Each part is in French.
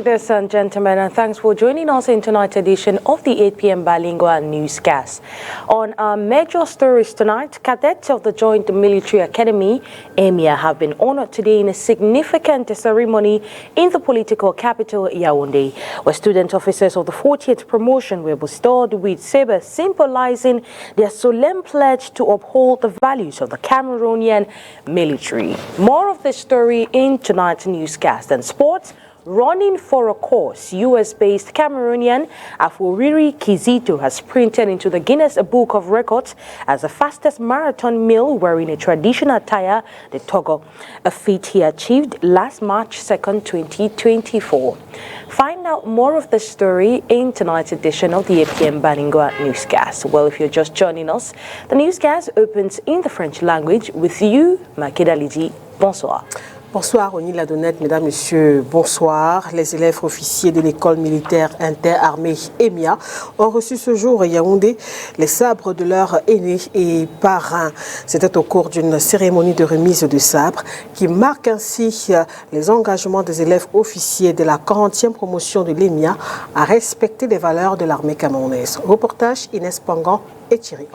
ladies and gentlemen, and thanks for joining us in tonight's edition of the 8 p.m. Bilingual Newscast. On our major stories tonight, cadets of the Joint Military Academy, EMIA, have been honored today in a significant ceremony in the political capital, Yaoundé, where student officers of the 40th promotion were bestowed with sabres symbolizing their solemn pledge to uphold the values of the Cameroonian military. More of this story in tonight's newscast. And sports. Running for a course, US-based Cameroonian Aforiri Kizito has sprinted into the Guinness Book of Records as the fastest marathon male wearing a traditional attire, the Togo, a feat he achieved last March 2nd, 2024. Find out more of the story in tonight's edition of the 8 p.m. Bilingual Newscast. Well, if you're just joining us, the newscast opens in the French language with you, Makeda Lidi. Bonsoir. Bonsoir, Oni Ladonnette, mesdames, messieurs, bonsoir. Les élèves officiers de l'école militaire interarmée EMIA ont reçu ce jour à Yaoundé les sabres de leurs aînés et parrains. C'était au cours d'une cérémonie de remise de sabres qui marque ainsi les engagements des élèves officiers de la 40e promotion de l'EMIA à respecter les valeurs de l'armée camerounaise. Reportage Inès Pangan et Thierry.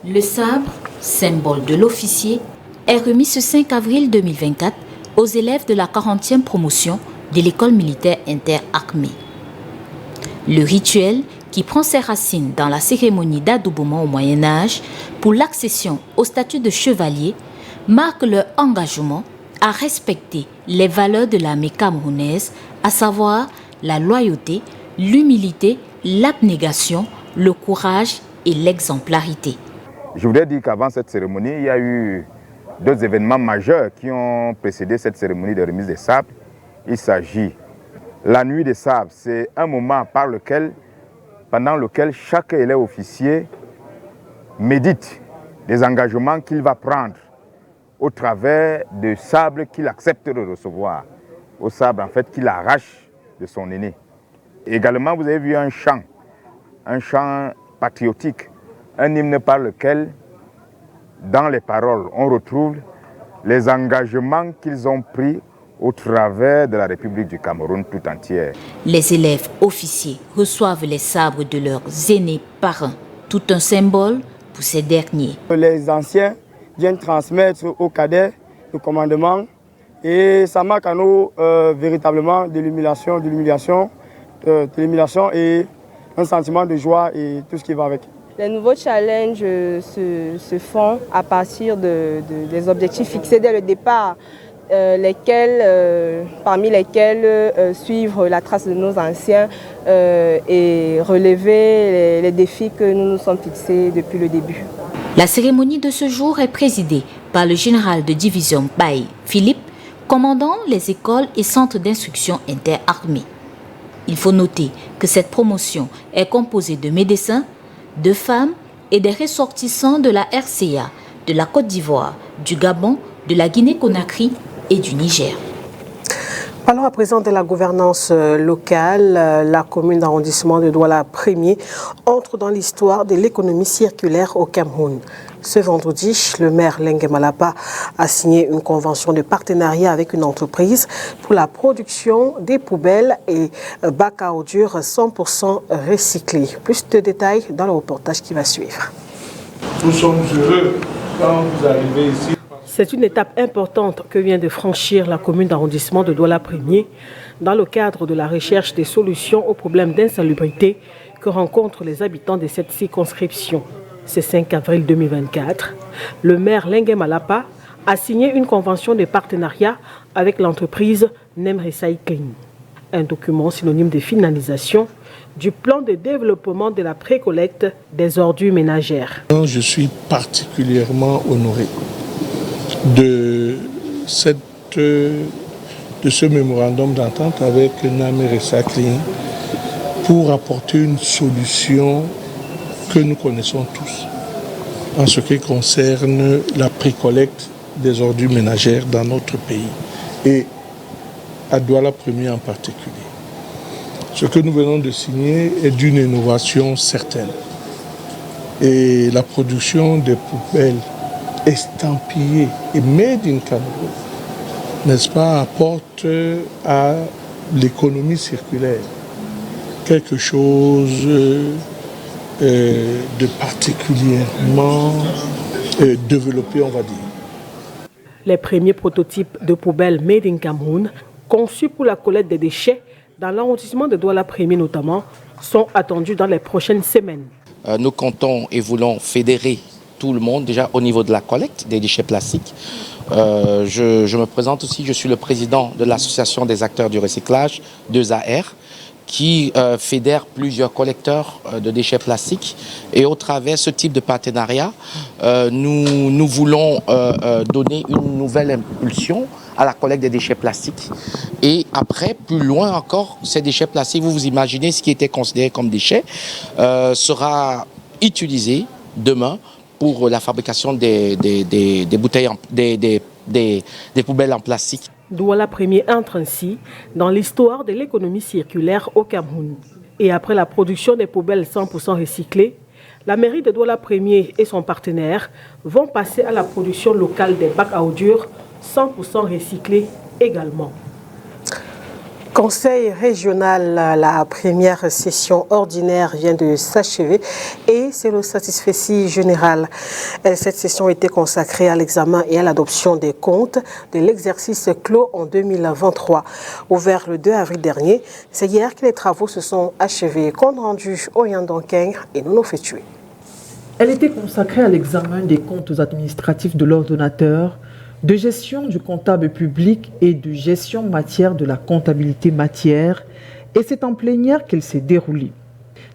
Le sabre, symbole de l'officier, est remis ce 5 avril 2024 aux élèves de la 40e promotion de l'école militaire interarmée. Le rituel, qui prend ses racines dans la cérémonie d'adoubement au Moyen-Âge pour l'accession au statut de chevalier, marque leur engagement à respecter les valeurs de l'armée camerounaise, à savoir la loyauté, l'humilité, l'abnégation, le courage et l'exemplarité. Je voudrais dire qu'avant cette cérémonie, il y a eu deux événements majeurs qui ont précédé cette cérémonie de remise des sabres. Il s'agit la nuit des sabres, c'est un moment pendant lequel chaque élève officier médite des engagements qu'il va prendre au travers de sabres qu'il accepte de recevoir, au sabre en fait qu'il arrache de son aîné. Également, vous avez vu un chant patriotique, un hymne par lequel dans les paroles, on retrouve les engagements qu'ils ont pris au travers de la République du Cameroun tout entière. Les élèves officiers reçoivent les sabres de leurs aînés parrains, tout un symbole pour ces derniers. Les anciens viennent transmettre aux cadets le commandement et ça marque à nous véritablement de l'humiliation et un sentiment de joie et tout ce qui va avec. Les nouveaux challenges se font à partir des objectifs fixés dès le départ, parmi lesquels suivre la trace de nos anciens et relever les défis que nous nous sommes fixés depuis le début. La cérémonie de ce jour est présidée par le général de division Baye Philippe, commandant les écoles et centres d'instruction interarmés. Il faut noter que cette promotion est composée de médecins, de femmes et des ressortissants de la RCA, de la Côte d'Ivoire, du Gabon, de la Guinée-Conakry et du Niger. Parlons à présent de la gouvernance locale. La commune d'arrondissement de Douala 1er entre dans l'histoire de l'économie circulaire au Cameroun. Ce vendredi, le maire Lengue Malapa a signé une convention de partenariat avec une entreprise pour la production des poubelles et bacs à ordures 100% recyclés. Plus de détails dans le reportage qui va suivre. Nous sommes heureux quand vous arrivez ici. C'est une étape importante que vient de franchir la commune d'arrondissement de Douala 1er dans le cadre de la recherche des solutions aux problèmes d'insalubrité que rencontrent les habitants de cette circonscription. Ce 5 avril 2024, le maire Lengue Malapa a signé une convention de partenariat avec l'entreprise Nem Recycling, un document synonyme de finalisation du plan de développement de la précollecte des ordures ménagères. Je suis particulièrement honoré de ce mémorandum d'entente avec Nem Recycling pour apporter une solution que nous connaissons tous en ce qui concerne la précollecte des ordures ménagères dans notre pays et à Douala 1er en particulier. Ce que nous venons de signer est d'une innovation certaine et la production des poubelles estampillées et made in Cameroun, n'est-ce pas, apporte à l'économie circulaire quelque chose de particulièrement développé, on va dire. Les premiers prototypes de poubelles Made in Cameroun, conçus pour la collecte des déchets, dans l'arrondissement de Douala-Premier notamment, sont attendus dans les prochaines semaines. Nous comptons et voulons fédérer tout le monde déjà au niveau de la collecte des déchets plastiques. Je me présente aussi, je suis le président de l'association des acteurs du recyclage, 2AR, qui fédère plusieurs collecteurs de déchets plastiques. Et au travers ce type de partenariat, nous voulons donner une nouvelle impulsion à la collecte des déchets plastiques. Et après, plus loin encore, ces déchets plastiques, vous imaginez ce qui était considéré comme déchets, sera utilisé demain pour la fabrication des bouteilles, des poubelles en plastique. Douala-Premier entre ainsi dans l'histoire de l'économie circulaire au Cameroun. Et après la production des poubelles 100% recyclées, la mairie de Douala-Premier et son partenaire vont passer à la production locale des bacs à ordures 100% recyclés également. Conseil régional, la première session ordinaire vient de s'achever et c'est le satisfecit général. Cette session était consacrée à l'examen et à l'adoption des comptes de l'exercice clos en 2023. Ouvert le 2 avril dernier, c'est hier que les travaux se sont achevés. Compte rendu Oyandonkeng et Nono Fétué. Elle était consacrée à l'examen des comptes administratifs de l'ordonnateur, de gestion du comptable public et de gestion matière de la comptabilité matière, et c'est en plénière qu'elle s'est déroulée.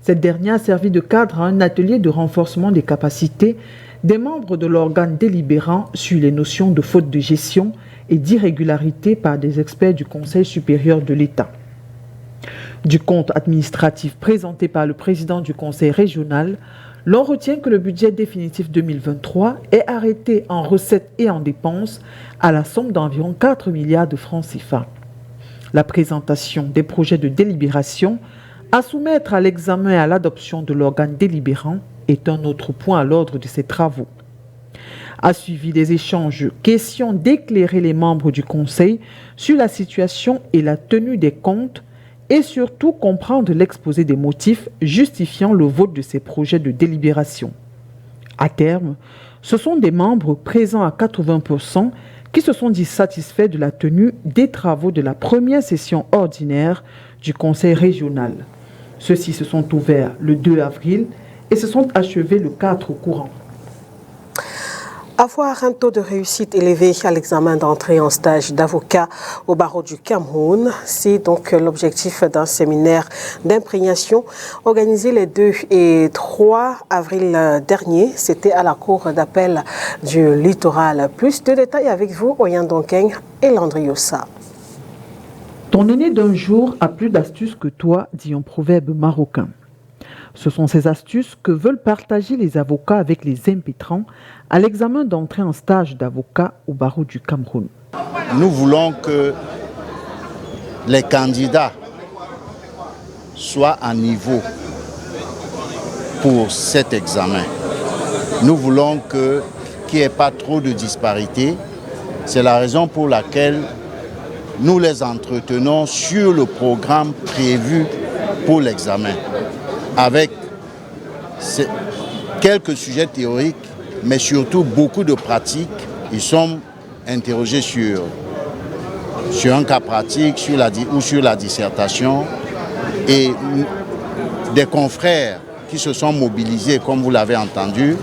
Cette dernière a servi de cadre à un atelier de renforcement des capacités des membres de l'organe délibérant sur les notions de faute de gestion et d'irrégularité par des experts du Conseil supérieur de l'État. Du compte administratif présenté par le président du Conseil régional, l'on retient que le budget définitif 2023 est arrêté en recettes et en dépenses à la somme d'environ 4 milliards de francs CFA. La présentation des projets de délibération à soumettre à l'examen et à l'adoption de l'organe délibérant est un autre point à l'ordre de ces travaux. A suivi des échanges, question d'éclairer les membres du Conseil sur la situation et la tenue des comptes et surtout comprendre l'exposé des motifs justifiant le vote de ces projets de délibération. À terme, ce sont des membres présents à 80% qui se sont dit satisfaits de la tenue des travaux de la première session ordinaire du Conseil régional. Ceux-ci se sont ouverts le 2 avril et se sont achevés le 4 courant. Avoir un taux de réussite élevé à l'examen d'entrée en stage d'avocat au barreau du Cameroun, c'est donc l'objectif d'un séminaire d'imprégnation organisé les 2 et 3 avril dernier. C'était à la cour d'appel du littoral. Plus de détails avec vous, Oyandonkeng et Landriosa. Ton aîné d'un jour a plus d'astuces que toi, dit un proverbe marocain. Ce sont ces astuces que veulent partager les avocats avec les impétrants à l'examen d'entrée en stage d'avocat au barreau du Cameroun. Nous voulons que les candidats soient à niveau pour cet examen. Nous voulons qu'il n'y ait pas trop de disparités. C'est la raison pour laquelle nous les entretenons sur le programme prévu pour l'examen, avec quelques sujets théoriques, mais surtout beaucoup de pratiques. Ils sont interrogés sur un cas pratique ou sur la dissertation. Et des confrères qui se sont mobilisés, comme vous l'avez entendu,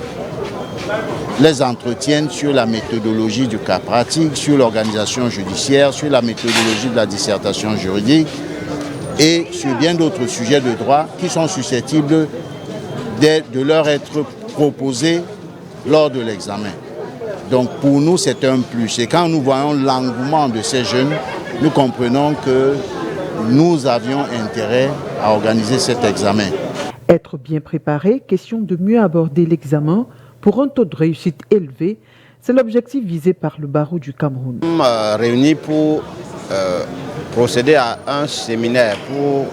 les entretiennent sur la méthodologie du cas pratique, sur l'organisation judiciaire, sur la méthodologie de la dissertation juridique et sur bien d'autres sujets de droit qui sont susceptibles de leur être proposés lors de l'examen. Donc pour nous, c'est un plus. Et quand nous voyons l'engouement de ces jeunes, nous comprenons que nous avions intérêt à organiser cet examen. Être bien préparé, question de mieux aborder l'examen pour un taux de réussite élevé, c'est l'objectif visé par le barreau du Cameroun. Nous sommes réunis pour procéder à un séminaire pour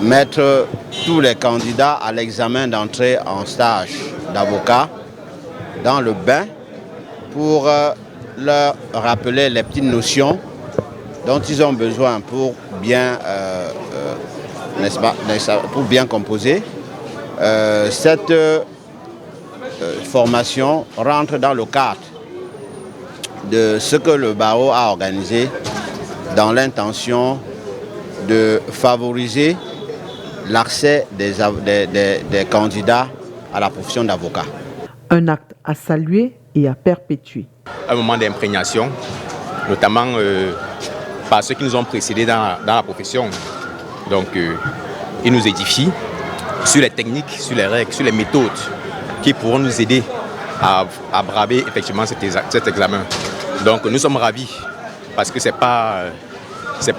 mettre tous les candidats à l'examen d'entrée en stage d'avocat dans le bain pour leur rappeler les petites notions dont ils ont besoin pour bien, pour bien composer. Cette formation rentre dans le cadre de ce que le barreau a organisé dans l'intention de favoriser l'accès des candidats à la profession d'avocat. Un acte à saluer et à perpétuer. Un moment d'imprégnation, notamment par ceux qui nous ont précédés dans la profession. Donc, ils nous édifient sur les techniques, sur les règles, sur les méthodes qui pourront nous aider à braver effectivement cet examen. Donc, nous sommes ravis parce que c'est pas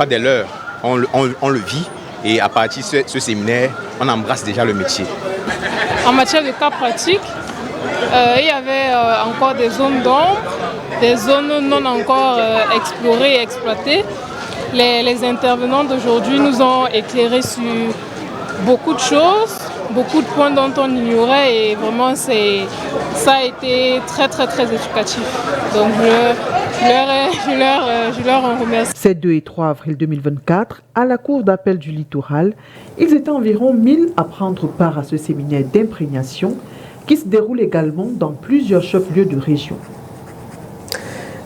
des leurres, on le vit et à partir de ce séminaire, on embrasse déjà le métier. En matière de cas pratiques, il y avait encore des zones d'ombre, des zones non encore explorées et exploitées. Les intervenants d'aujourd'hui nous ont éclairé sur beaucoup de choses, beaucoup de points dont on ignorait et vraiment ça a été très très très éducatif. Donc je leur en remercie. Ces 2 et 3 avril 2024, à la Cour d'appel du littoral, ils étaient environ 1000 à prendre part à ce séminaire d'imprégnation qui se déroule également dans plusieurs chefs-lieux de région.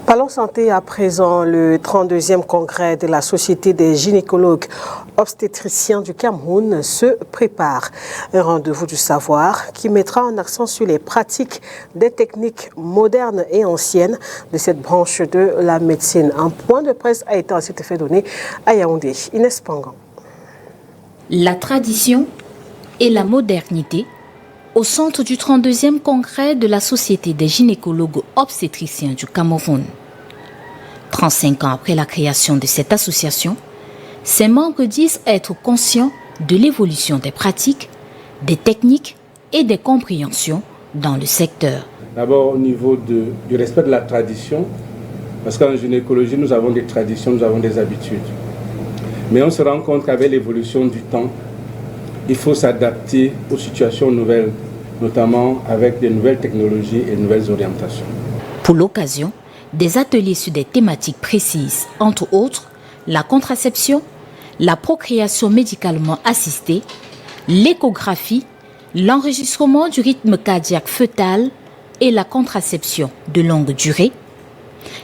Parlons santé à présent. Le 32e congrès de la Société des gynécologues obstétriciens du Cameroun se prépare. Un rendez-vous du savoir qui mettra en accent sur les pratiques des techniques modernes et anciennes de cette branche de la médecine. Un point de presse a été à cet effet donné à Yaoundé. Inès Pangan. La tradition et la modernité au centre du 32e congrès de la Société des gynécologues obstétriciens du Cameroun. 35 ans après la création de cette association, ses membres disent être conscients de l'évolution des pratiques, des techniques et des compréhensions dans le secteur. D'abord au niveau du respect de la tradition, parce qu'en gynécologie nous avons des traditions, nous avons des habitudes. Mais on se rend compte qu'avec l'évolution du temps, il faut s'adapter aux situations nouvelles, notamment avec des nouvelles technologies et de nouvelles orientations. Pour l'occasion, des ateliers sur des thématiques précises, entre autres la contraception, la procréation médicalement assistée, l'échographie, l'enregistrement du rythme cardiaque fœtal et la contraception de longue durée,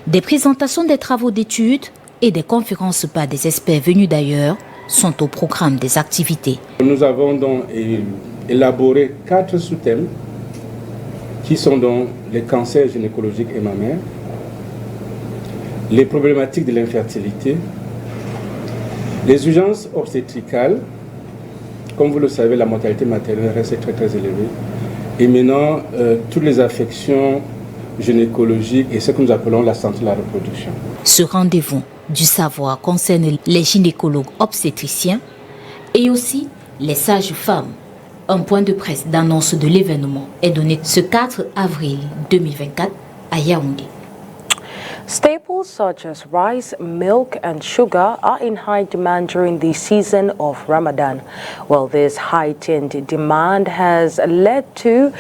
des présentations des travaux d'études et des conférences par des experts venus d'ailleurs sont au programme des activités. Nous avons donc élaboré 4 sous-thèmes qui sont donc les cancers gynécologiques et mammaires, les problématiques de l'infertilité, les urgences obstétricales. Comme vous le savez, la mortalité maternelle reste très très élevée. Et maintenant, toutes les affections gynécologiques et ce que nous appelons la santé de la reproduction. Ce rendez-vous du savoir concerne les gynécologues obstétriciens et aussi les sages-femmes. Un point de presse d'annonce de l'événement est donné ce 4 avril 2024 à Yaoundé. Staples such as rice, milk and sugar are in high demand during the season of Ramadan. Well, this heightened demand has led to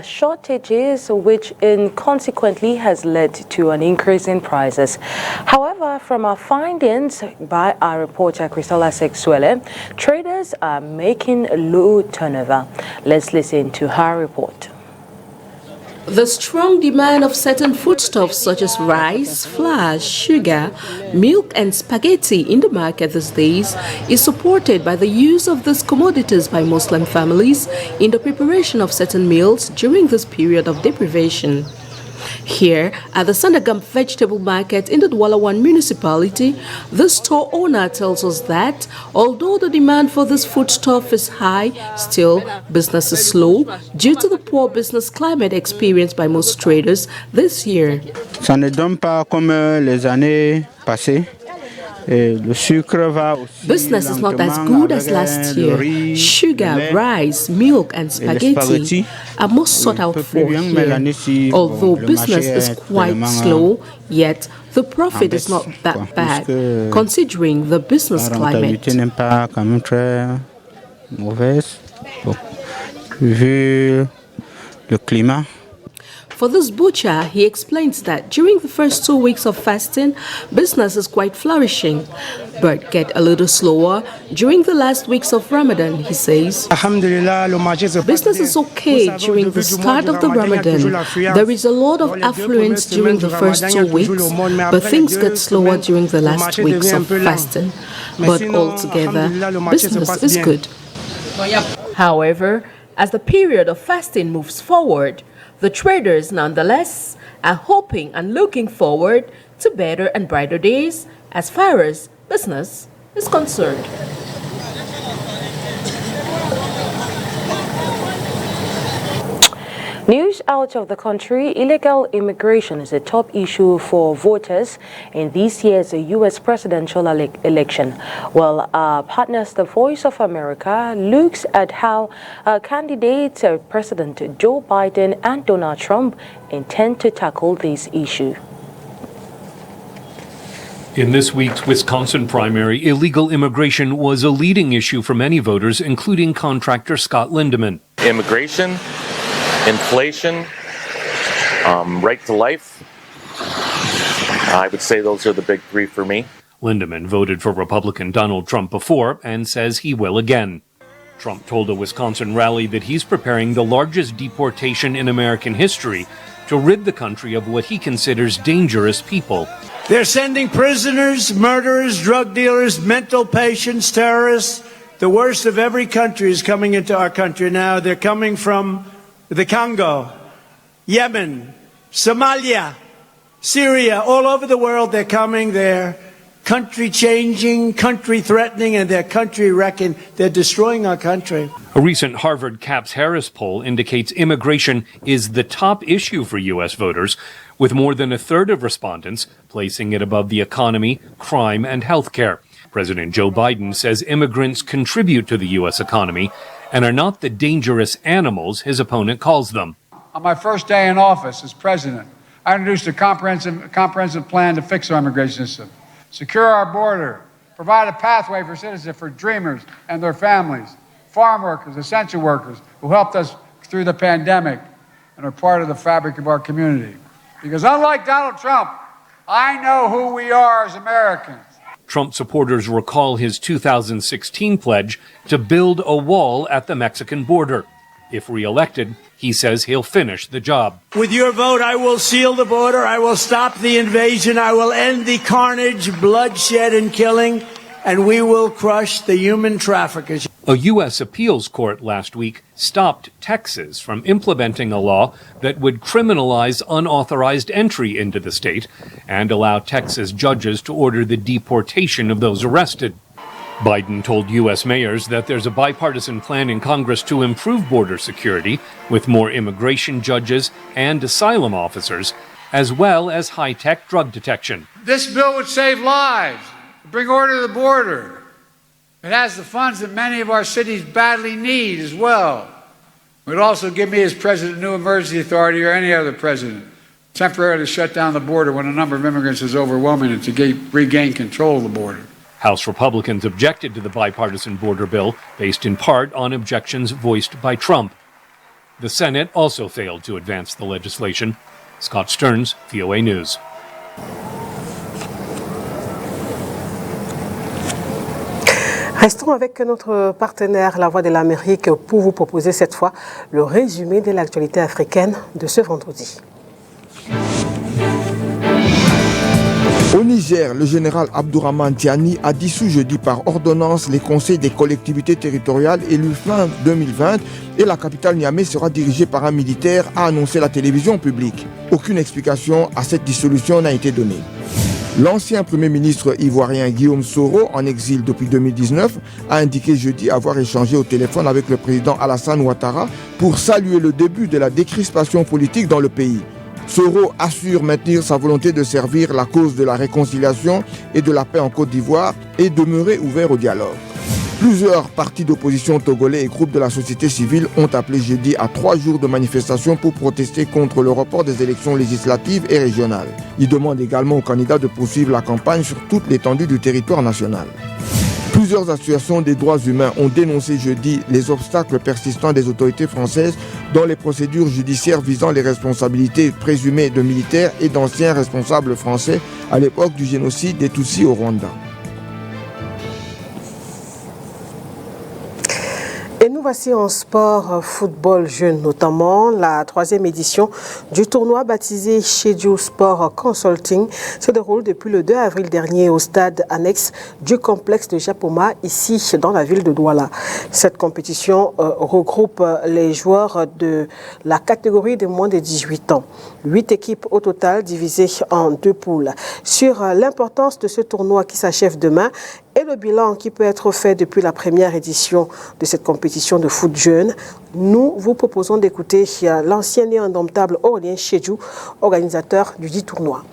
shortages, which consequently has led to an increase in prices. However, from our findings by our reporter Cristola Sexuele, traders are making low turnover. Let's listen to her report. The strong demand of certain foodstuffs such as rice, flour, sugar, milk and spaghetti in the market these days is supported by the use of these commodities by Muslim families in the preparation of certain meals during this period of deprivation. Here at the Sandagam Vegetable Market in the Douala municipality, the store owner tells us that although the demand for this foodstuff is high, still business is slow due to the poor business climate experienced by most traders this year. Ça ne donne pas comme les années passées. Business is not as good as last year. Sugar, rice, milk and spaghetti are most sought out for here. Although business is quite slow, yet the profit is not that bad, considering the business climate. For this butcher, he explains that during the first 2 weeks of fasting, business is quite flourishing, but get a little slower during the last weeks of Ramadan, he says. Business is okay during the start of the Ramadan. There is a lot of affluence during the first 2 weeks, but things get slower during the last weeks of fasting. But altogether, business is good. However, as the period of fasting moves forward, the traders nonetheless are hoping and looking forward to better and brighter days as far as business is concerned. News out of the country, illegal immigration is a top issue for voters in this year's U.S. presidential election. Well, our partners, the Voice of America, looks at how candidates, President Joe Biden and Donald Trump, intend to tackle this issue. In this week's Wisconsin primary, illegal immigration was a leading issue for many voters, including contractor Scott Lindeman. Immigration, inflation, right to life. I would say those are the big three for me. Lindeman voted for Republican Donald Trump before and says he will again. Trump told a Wisconsin rally that he's preparing the largest deportation in American history to rid the country of what he considers dangerous people. They're sending prisoners, murderers, drug dealers, mental patients, terrorists. The worst of every country is coming into our country now. They're coming from the Congo, Yemen, Somalia, Syria, all over the world. They're coming. They're country changing, country threatening, and they're country wrecking. They're destroying our country. A recent Harvard Capps Harris poll indicates immigration is the top issue for U.S. voters, with more than a third of respondents placing it above the economy, crime, and health care. President Joe Biden says immigrants contribute to the U.S. economy and are not the dangerous animals his opponent calls them. On my first day in office as president, I introduced a comprehensive plan to fix our immigration system, secure our border, provide a pathway for citizens, for dreamers and their families, farm workers, essential workers who helped us through the pandemic and are part of the fabric of our community. Because unlike Donald Trump, I know who we are as Americans. Trump supporters recall his 2016 pledge to build a wall at the Mexican border. If re-elected, he says he'll finish the job. With your vote, I will seal the border. I will stop the invasion. I will end the carnage, bloodshed, and killing. And we will crush the human traffickers. A U.S. appeals court last week stopped Texas from implementing a law that would criminalize unauthorized entry into the state and allow Texas judges to order the deportation of those arrested. Biden told U.S. mayors that there's a bipartisan plan in Congress to improve border security with more immigration judges and asylum officers, as well as high-tech drug detection. This bill would save lives, bring order to the border. It has the funds that many of our cities badly need as well. It would also give me as president a new emergency authority or any other president, temporarily shut down the border when a number of immigrants is overwhelming and to regain control of the border. House Republicans objected to the bipartisan border bill, based in part on objections voiced by Trump. The Senate also failed to advance the legislation. Scott Stearns, VOA News. Restons avec notre partenaire, La Voix de l'Amérique, pour vous proposer cette fois le résumé de l'actualité africaine de ce vendredi. Au Niger, le général Abdourahmane Tiani a dissous jeudi par ordonnance les conseils des collectivités territoriales élus fin 2020 et la capitale Niamey sera dirigée par un militaire, a annoncé la télévision publique. Aucune explication à cette dissolution n'a été donnée. L'ancien Premier ministre ivoirien Guillaume Soro, en exil depuis 2019, a indiqué jeudi avoir échangé au téléphone avec le président Alassane Ouattara pour saluer le début de la décrispation politique dans le pays. Soro assure maintenir sa volonté de servir la cause de la réconciliation et de la paix en Côte d'Ivoire et demeurer ouvert au dialogue. Plusieurs partis d'opposition togolais et groupes de la société civile ont appelé jeudi à 3 jours de manifestation pour protester contre le report des élections législatives et régionales. Ils demandent également aux candidats de poursuivre la campagne sur toute l'étendue du territoire national. Plusieurs Plusieurs associations des droits humains ont dénoncé jeudi les obstacles persistants des autorités françaises dans les procédures judiciaires visant les responsabilités présumées de militaires et d'anciens responsables français à l'époque du génocide des Tutsis au Rwanda. Et nous voici en sport football jeune, notamment la 3e édition du tournoi baptisé Sheju Sport Consulting se déroule depuis le 2 avril dernier au stade annexe du complexe de Japoma, ici dans la ville de Douala. Cette compétition regroupe les joueurs de la catégorie de moins de 18 ans. 8 équipes au total divisées en 2 poules. Sur l'importance de ce tournoi qui s'achève demain et le bilan qui peut être fait depuis la première édition de cette compétition de foot jeune, nous vous proposons d'écouter l'ancien et indomptable Aurélien Chedjou, organisateur du dit tournoi.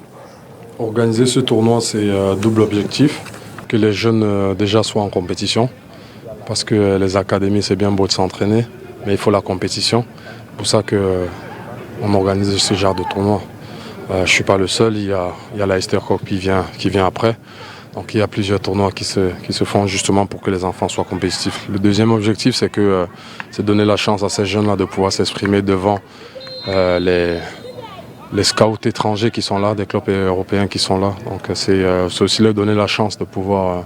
Organiser ce tournoi, c'est double objectif, que les jeunes déjà soient en compétition, parce que les académies, c'est bien beau de s'entraîner, mais il faut la compétition. C'est pour ça qu'on organise ce genre de tournoi. Je ne suis pas le seul, il y a la Esther Coq qui vient après. Donc il y a plusieurs tournois qui se font justement pour que les enfants soient compétitifs. Le deuxième objectif, c'est donner la chance à ces jeunes-là de pouvoir s'exprimer devant les scouts étrangers qui sont là, des clubs européens qui sont là. Donc c'est aussi leur donner la chance de pouvoir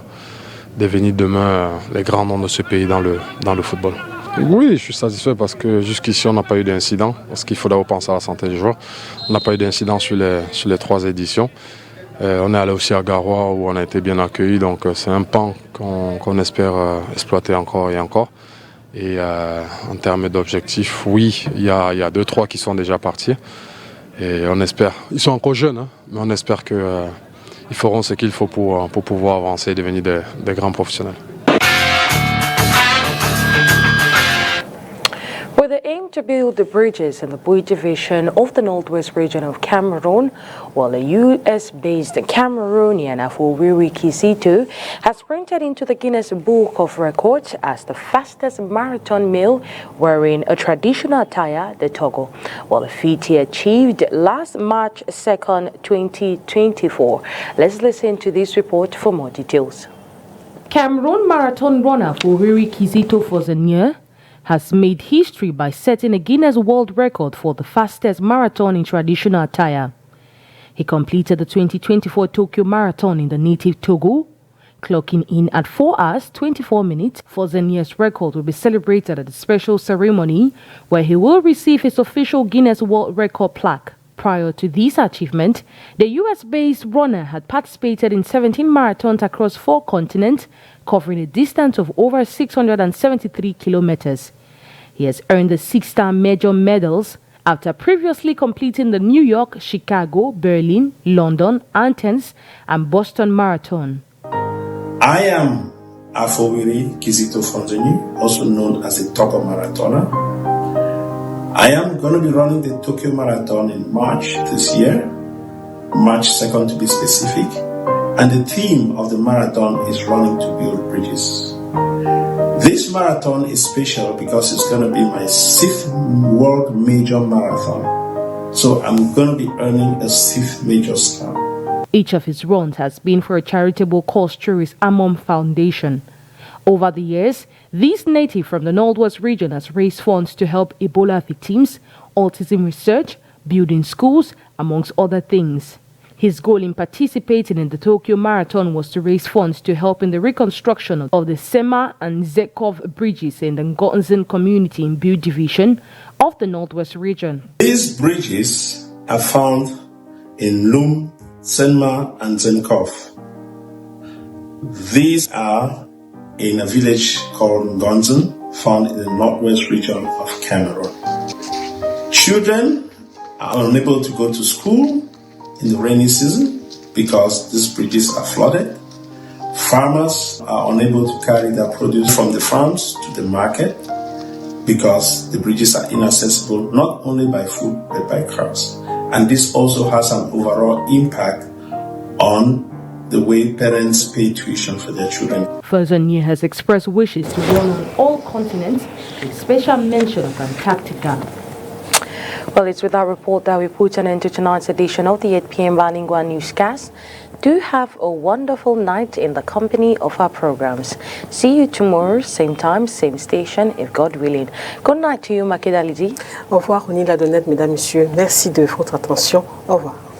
devenir demain les grands noms de ce pays dans le football. Oui, je suis satisfait parce que jusqu'ici, on n'a pas eu d'incident. Parce qu'il faut d'abord penser à la santé des joueurs. On n'a pas eu d'incident sur les 3 éditions. On est allé aussi à Garoua où on a été bien accueillis, donc c'est un pan qu'on espère exploiter encore et encore. Et en termes d'objectifs, oui, il y a 2-3 qui sont déjà partis. Et on espère, ils sont encore jeunes, hein, mais on espère qu'ils feront ce qu'il faut pour pouvoir avancer et devenir des grands professionnels. With the aim to build the bridges in the Bui division of the Northwest region of Cameroon, while a US-based Cameroonian Afowiri Kizito has printed into the Guinness Book of Records as the fastest marathon male wearing a traditional attire, the Togo, while the feat he achieved last March 2nd, 2024. Let's listen to this report for more details. Cameroon marathon runner Afowiri Kizito Fozenier has made history by setting a Guinness World Record for the fastest marathon in traditional attire. He completed the 2024 Tokyo Marathon in the native Togo, clocking in at 4 hours, 24 minutes. Fozenier's record will be celebrated at a special ceremony where he will receive his official Guinness World Record plaque. Prior to this achievement, the US-based runner had participated in 17 marathons across 4 continents, covering a distance of over 673 kilometers. He has earned the 6-star major medals after previously completing the New York, Chicago, Berlin, London, Athens, and Boston Marathon. I am Afowiri Kizito Fonzeni, also known as the Togo Marathoner. I am going to be running the Tokyo Marathon in March this year, March 2nd to be specific, and the theme of the marathon is running to build bridges. This marathon is special because it's going to be my 6th world major marathon, so I'm going to be earning a 6th major star. Each of his runs has been for a charitable cause through his Amom Foundation. Over the years, this native from the Northwest region has raised funds to help Ebola victims, autism research, building schools, amongst other things. His goal in participating in the Tokyo Marathon was to raise funds to help in the reconstruction of the Sema and Zekov bridges in the Ngotzen community in Biu division of the Northwest region. These bridges are found in Lum, Senma, and Zenkov. These are in a village called Ngonzen, found in the northwest region of Cameroon. Children are unable to go to school in the rainy season because these bridges are flooded. Farmers are unable to carry their produce from the farms to the market because the bridges are inaccessible not only by foot but by cars. And this also has an overall impact on the way parents pay tuition for their children. Forzanier has expressed wishes to run on all continents, with special mention of Antarctica. Well, it's with that report that we put an end to tonight's edition of the 8 p.m. Balingua Newscast. Do have a wonderful night in the company of our programs. See you tomorrow, same time, same station, if God willing. Good night to you, Makeda Lidi. Au revoir, Ronnie Ladonnette, mesdames, messieurs. Merci de votre attention. Au revoir.